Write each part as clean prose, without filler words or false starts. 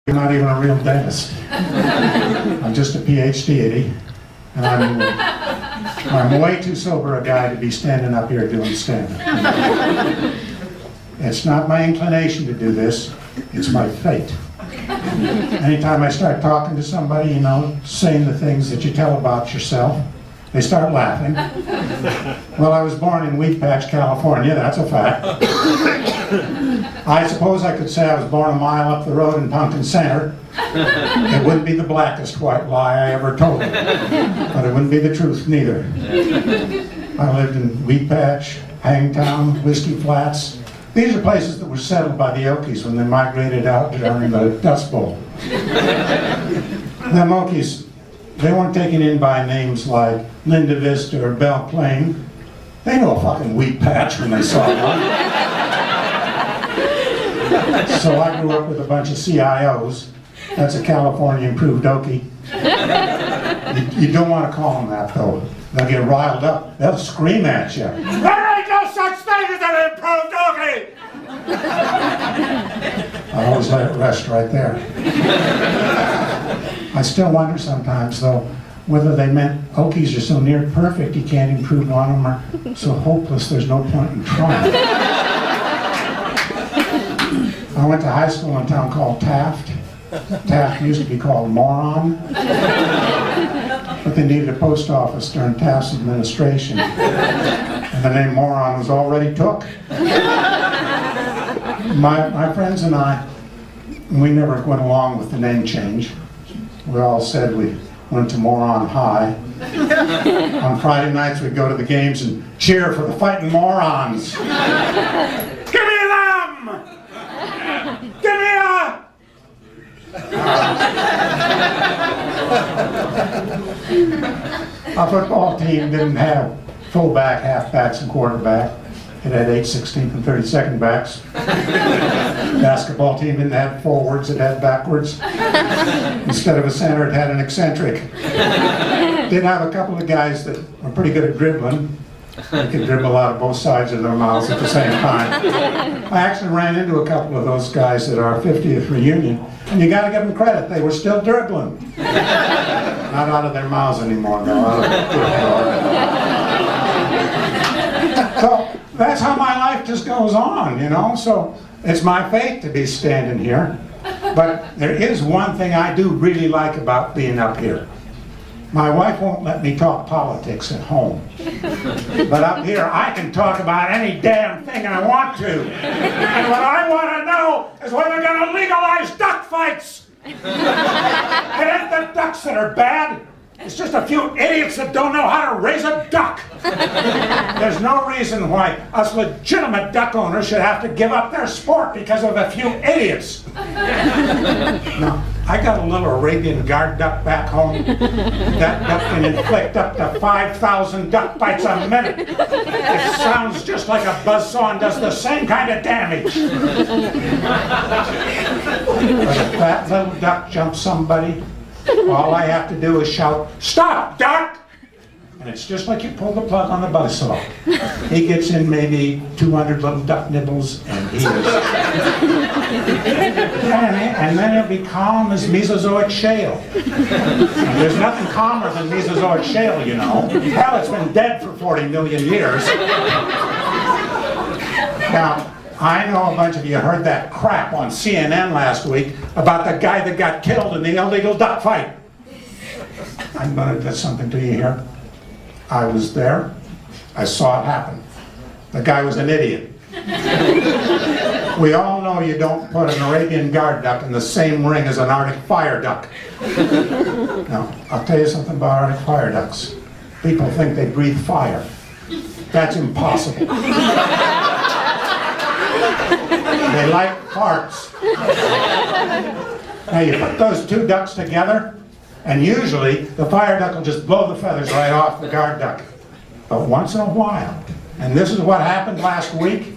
I'm not even a real dentist. I'm just a PhD, and I'm way too sober a guy to be standing up here doing stand-up. It's not my inclination to do this, it's my fate. Anytime I start talking to somebody, you know, saying the things that you tell about yourself, they start laughing. Well, I was born in Wheat Patch, California, that's a fact. I suppose I could say I was born a mile up the road in Pumpkin Center. It wouldn't be the blackest white lie I ever told, but it wouldn't be the truth neither. I lived in Wheat Patch, Hangtown, Whiskey Flats. These are places that were settled by the Okies when they migrated out during the Dust Bowl. Them Okies, they weren't taken in by names like Linda Vista or Belle Plaine. They knew a fucking Wheat Patch when they saw one. So I grew up with a bunch of CIOs. That's a California Improved Okie. You don't want to call them that, though. They'll get riled up. They'll scream at you. There ain't no such thing as an improved Okie! I always let it rest right there. I still wonder sometimes, though, whether they meant Okies are so near perfect you can't improve on them, or so hopeless there's no point in trying. I went to high school in a town called Taft. Taft used to be called Moron, but they needed a post office during Taft's administration, and the name Moron was already took. My friends and I, we never went along with the name change. We all said we went to Moron High. On Friday nights we'd go to the games and cheer for the fighting morons. Give me them! Give me a... Our football team didn't have fullback, halfbacks, and quarterback. It had 8, 16th, and 32nd backs. Basketball team didn't have forwards, it had backwards. Instead of a center, it had an eccentric. Did have a couple of guys that were pretty good at dribbling. They could dribble out of both sides of their mouths at the same time. I actually ran into a couple of those guys at our 50th reunion, and you gotta give them credit, they were still dribbling. Not out of their mouths anymore, though. So that's how my life just goes on, you know? So it's my fate to be standing here. But there is one thing I do really like about being up here. My wife won't let me talk politics at home. But up here, I can talk about any damn thing I want to. And what I want to know is when they're going to legalize duck fights. It ain't the ducks that are bad. It's just a few idiots that don't know how to raise a duck. There's no reason why us legitimate duck owners should have to give up their sport because of a few idiots. Now, I got a little Arabian guard duck back home. That duck can inflict up to 5,000 duck bites a minute. It sounds just like a buzzsaw and does the same kind of damage. But if that little duck jumps somebody, all I have to do is shout, "Stop, duck!" And it's just like you pull the plug on the buzzsaw. He gets in maybe 200 little duck nibbles, and he is... and then he'll be calm as Mesozoic shale. And there's nothing calmer than Mesozoic shale, you know. Hell, it's been dead for 40 million years. Now, I know a bunch of you heard that crap on CNN last week about the guy that got killed in the illegal duck fight. I'm going to admit something to you here. I was there. I saw it happen. The guy was an idiot. We all know you don't put an Arabian guard duck in the same ring as an Arctic fire duck. Now, I'll tell you something about Arctic fire ducks. People think they breathe fire. That's impossible. They like farts. Now you put those two ducks together, and usually the fire duck will just blow the feathers right off the guard duck. But once in a while, and this is what happened last week,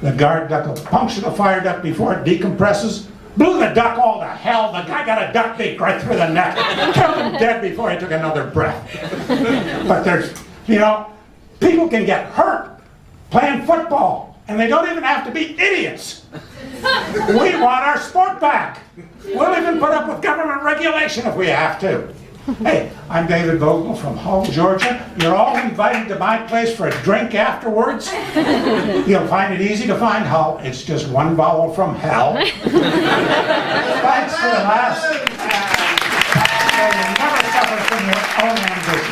the guard duck will puncture the fire duck before it decompresses, blew the duck all to hell, the guy got a duck beak right through the neck, killed him dead before he took another breath. But there's, you know, people can get hurt playing football. And they don't even have to be idiots. We want our sport back. We'll even put up with government regulation if we have to. Hey, I'm David Vogel from Hull, Georgia. You're all invited to my place for a drink afterwards. You'll find it easy to find Hull. It's just one vowel from hell. Thanks for the last. You never suffer from your own ambition.